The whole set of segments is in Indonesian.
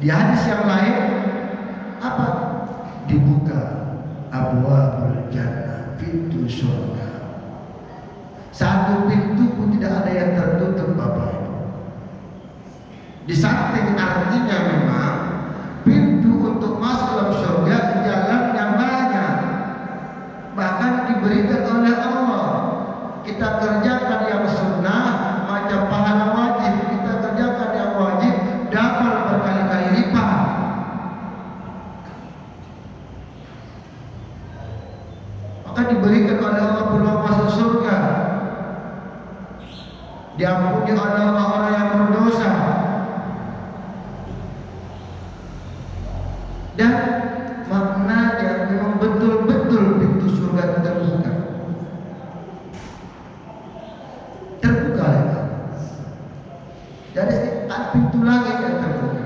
Di hadis yang lain apa? Dibuka abwaabul jannah, pintu surga. Satu pintu pun tidak ada yang tertutup, Bapak Ibu. Di samping artinya memang pintu untuk masuk dalam surga jalan yang banyak, bahkan diberikan oleh Allah. Kita kerjakan yang sunnah macam pahala wajib, kita kerjakan yang wajib dapat berkali-kali lipat. Maka diberikan oleh Allah peluang masuk surga, diampuni oleh orang-orang yang berdosa, dan maknanya memang betul-betul pintu surga terbuka. Terbuka lebar. Dari pintu langit yang terbuka.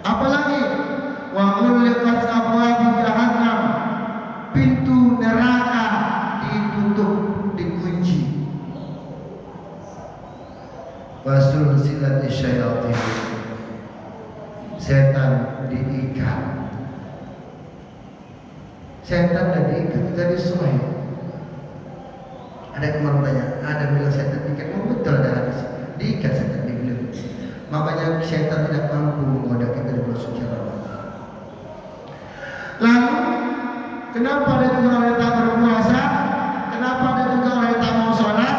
Apalagi wa ghulqat abwaab jahannam, pintu neraka ditutup, dikunci. Wasul silati syayatin, setan diikat. Setan dan diikat jadi sesuai. Ada kemarin tanya, ada bilang setan diikat, oh betul ada hadis diikat setan di beliau. Makanya setan tidak mampu menggoda kita di bulan suci Ramadan. Lalu kenapa ada juga orang yang tak berpuasa? Kenapa ada juga orang yang tak mau sholat?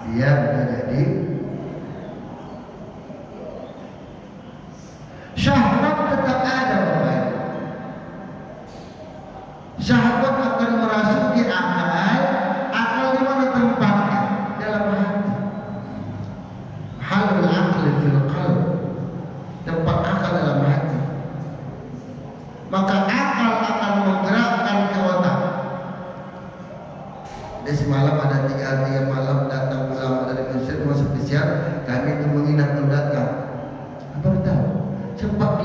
Dia bisa jadi syahwat tetap ada, Bapak Ibu. Syahwat akan merasuki akal. Akal di mana tempatnya? Dalam hati. Halul aqli fil qalb. Tempat akal dalam hati. Maka akal akan menggerakkan ke otak. Dan semalam ada 3 hari yang malam datang ulama dari Mesir masuk ke siang, kami itu menginap mendatang. Apa tahu? Sempat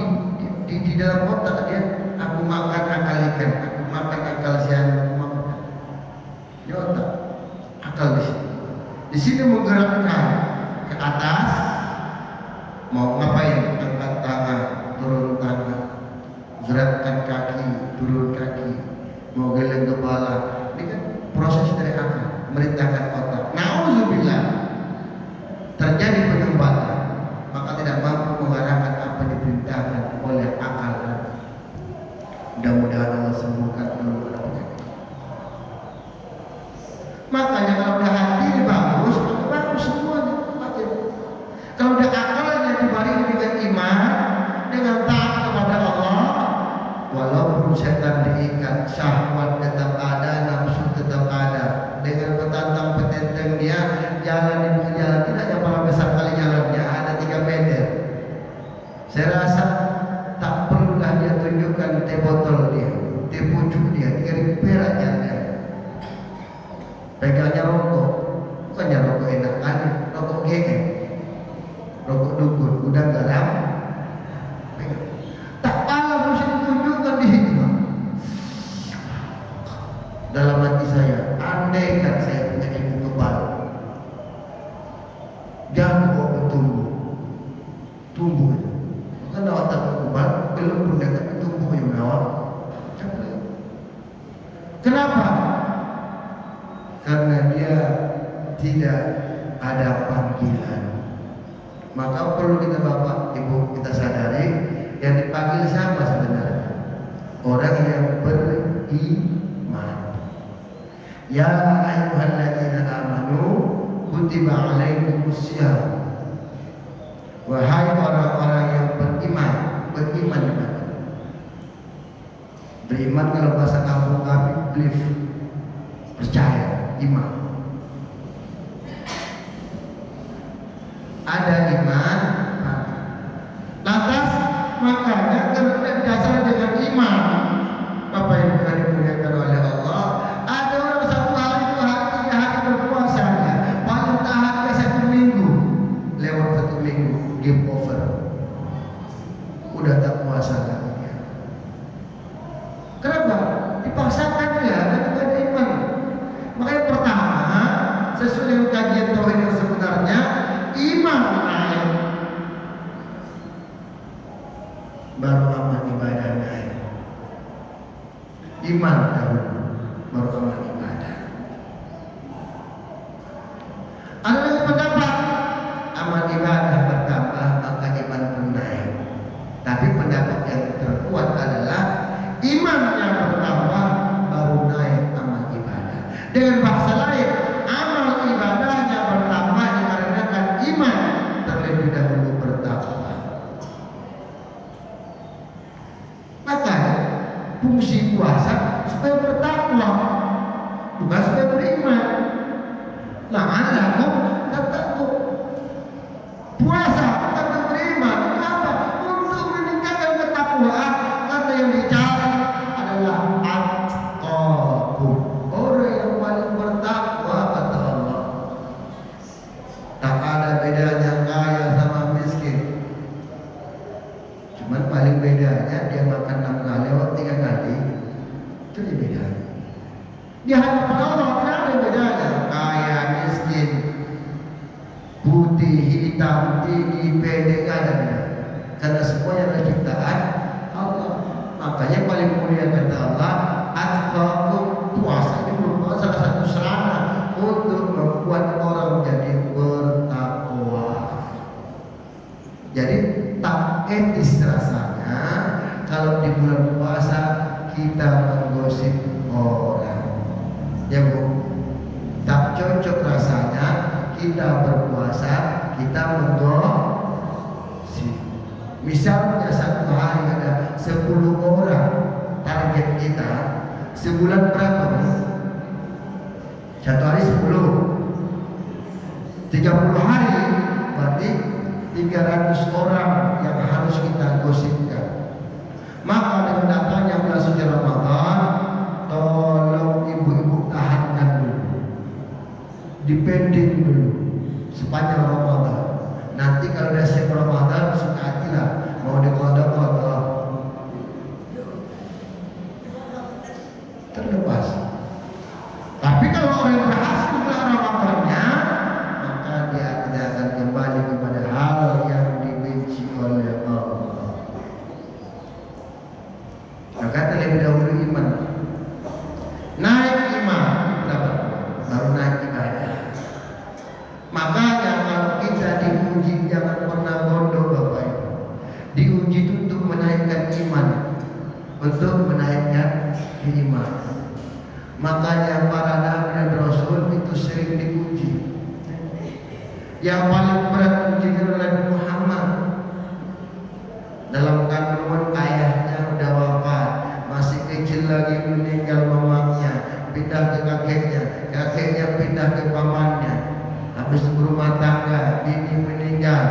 di dalam otak dia, aku makan akal ikan, aku makan akal siang, aku makan. Di otak, akal di sini. Di sini menggerakkan ke atas, mau ngapain? Angkat tangan, turun tangan, gerakkan kaki, turun kaki, mau geleng kepala. Ini kan proses dari akal, merintahkan otak. Nauzubillah, terjadi penyumbatan, maka tidak mampu mengarahkan apa diperintahkan oleh akal. Mudah-mudahan Allah sembuhkan dulu penyakit. Makanya kalau udah hati bagus, maka bagus semuanya. Kalau udah akalnya dibarengi dengan iman, dengan taat kepada Allah, walaupun setan diikat, syahwat tetap ada, nafsu tetap ada. Dengan petantang petenteng dia jalan di bawah jalan, tidak yang paling besar kali jalannya ada 3 meter. Saya rasa tak perlulah dia tunjukkan teh botol dia, teh pucuk dia, 3.000 perak dia. Pegangnya rokok, bukannya rokok enak kan, rokok GM, rokok dukun, udah garam. Tak pala mesti ditunjukkan di situ. Dalam hati saya, andai kan saya punya ilmu kebal, jangan kok tumbuh, tumbuh. Karena otak kebal belum pun dekat tumbuh yang awal. Kenapa? Karena dia tidak ada panggilan. Maka perlu kita Bapak Ibu kita sadari, yang dipanggil siapa sebenarnya? Orang yang beriman. Ya ayyuhalladzina amanu kutiba alaikumussyam. Wahai orang-orang yang beriman, beriman di mana? Beriman kalau bahasa kampung kami belief, percaya, iman. Ada iman, lantas makanya karena dasar dengan iman, Bapak Ibu yang dimuliakan oleh Allah, ada orang satu hari 2 hari 3 hari berpuasa, paling tahannya 1 minggu, lewat 1 minggu game over, udah tak puasa lagi. Kenapa? Dipaksakan dia, tidak ada iman. Makanya pertama, sesuai dengan kajian tauhid yang sebenarnya, iman naik baru amal ibadah naik. Iman dahulu, baru amal ibadah. Ada lagi pendapat amal ibadah bertambah maka iman pun naik. Tapi pendapat yang terkuat adalah iman yang bertambah baru naik amal ibadah. Dengan bahasa lain, amal ibadahnya bertambah dikarenakan iman terlebih dahulu bertambah. Maka fungsi puasa supaya bertakwa, bukan supaya beriman. La'allakum tattaqun. Puasa untuk beriman apa? Untuk meningkatkan ketakwaan. Kata yang dicari adalah atqakum, orang yang paling bertakwa kata Allah. Tak ada bedanya kaya sama miskin. Cuman paling bedanya dia makan 6 kali atau 3 kali. Itu dia bedanya. Di hadapan Allah tidak ada bedanya kaya miskin, putih hitam, tinggi pendek, tidak ada bedanya. Karena semuanya adalah ciptaan Allah. Makanya paling mulia kata Allah, atqakum. Puasa ini merupakan salah satu sarana untuk membuat orang jadi bertakwa. Jadi tak etis rasanya kalau di bulan puasa kita menggosip orang. Ya Bu, tak cocok rasanya kita berpuasa kita menggosip. Misalnya satu hari ada 10 orang target kita, sebulan berapa Bu? Satu hari 10, 30 hari berarti 300 orang yang harus kita gosipkan. Maka dengan datangnya bulan suci Ramadan, tolong ibu-ibu tahankan dulu, dipending dulu sepanjang Ramadan. Nanti kalau udah siap Ramadan suka hatilah mau dikodok-kodok terlepas. Tapi kalau orang yang berhasil bulan Ramadannya, maka dia tidak akan kembali kepada hal yang dibenci oleh Allah. Maka terlebih dahulu iman. Naik iman, baru naik ibadah. Makanya kalau kita diuji jangan pernah bodoh Bapak Ibu. Diuji itu untuk menaikkan iman, untuk menaikkan iman. Makanya para nabi dan rasul itu sering diuji. Yang paling berat ujian oleh Muhammad. Dalam kandungan ayahnya udah wafat, masih kecil lagi meninggal mamanya, pindah ke kakeknya pindah ke pamannya. Habis berumah tangga, bini meninggal,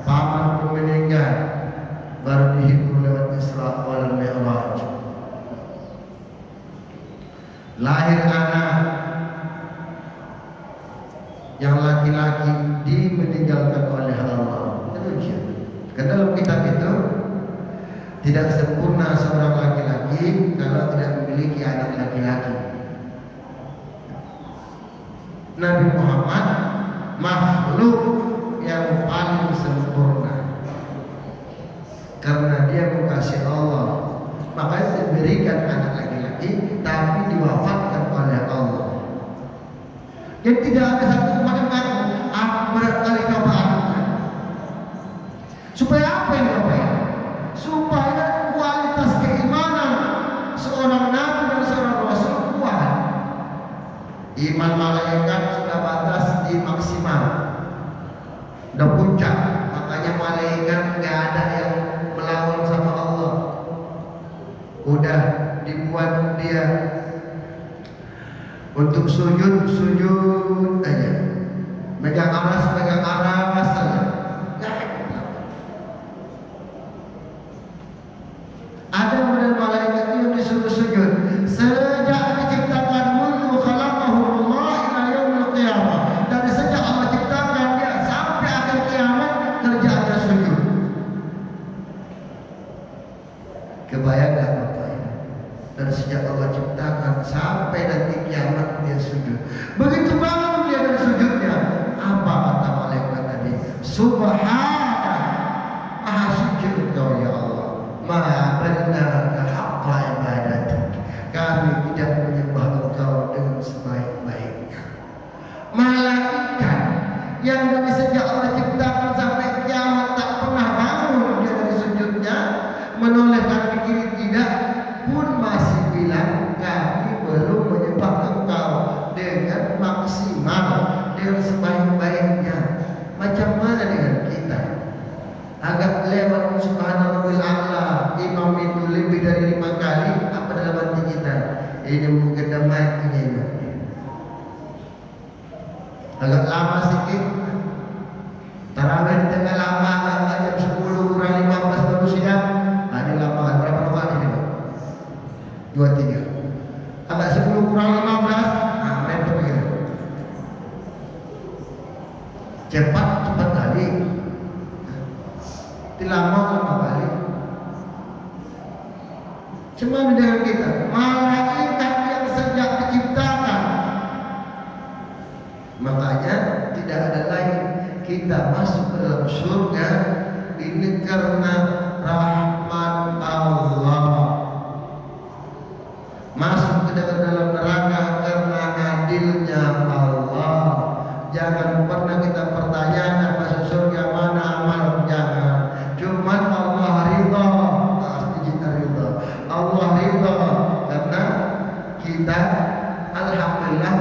paman pun meninggal, baru dihibur lewat Isra wal Mi'raj. Lahir anak yang laki-laki dimeninggalkan oleh Allah. Itu ujian. Karena dalam kitab itu tidak sempurna seorang laki-laki kalau tidak memiliki anak laki-laki. Nabi Muhammad makhluk yang paling sempurna karena dia mengasihi Allah, makanya diberikan anak laki-laki tapi diwafatkan oleh Allah. Jadi tidak ada satu umat yang mengaku berat kali kau berangkat. Supaya apa yang kau bayar? Supaya kualitas keimanan seorang nabi dan seorang rasul kuat. Iman malaikat sudah batas di maksimal, udah puncak. Makanya malaikat nggak ada yang melawan sama Allah. Udah dibuat dia untuk sujud aja, megang aras saja. Ada model malaikat yang disuruh sujud sejak diciptakan mundu khalaqahullah ila yaumil qiyamah. Dari sejak Allah ciptakan dia sampai akhir kiamat kerjaannya sujud. Kebayang gak Bapak? Dari sejak Allah ciptakan sampai nanti kiamat dia sujud. Begitu bangun dia dari sujudnya, apa kata malaikat tadi? Subhanallah, maha suci Engkau ya Allah, yang dari sejak Allah ciptakan sampai kiamat tak pernah bangun dia dari sujudnya, menoleh kaki kiri tidak, pun masih bilang kami belum menyembah engkau dengan maksimal, dengan sebaik-baiknya. Macam mana dengan kita? Agak lewat subhanallahil a'la, imam itu lebih dari 5 kali, apa dalam hati kita? Ini mungkin damai punya imam. Agak lama sedikit, tarawih di tengah lama, agak jam 10 kurang 15 baru siang. Ini lama, berapa rakaat ini Pak? 2-3. Agak 10 kurang 15, repot gitu. Cepat kali. Lama kali. Cuma dengan kita, malaikat yang sejak diciptakan. Makanya tidak ada lain kita masuk ke dalam surga ini karena rahmat Allah. Masuk ke dalam neraka karena adilnya Allah. Jangan pernah kita pertanyakan masuk surga mana amal, jangan. Cuman Allah ridha, pasti kita ridha. Allah ridha karena kita alhamdulillah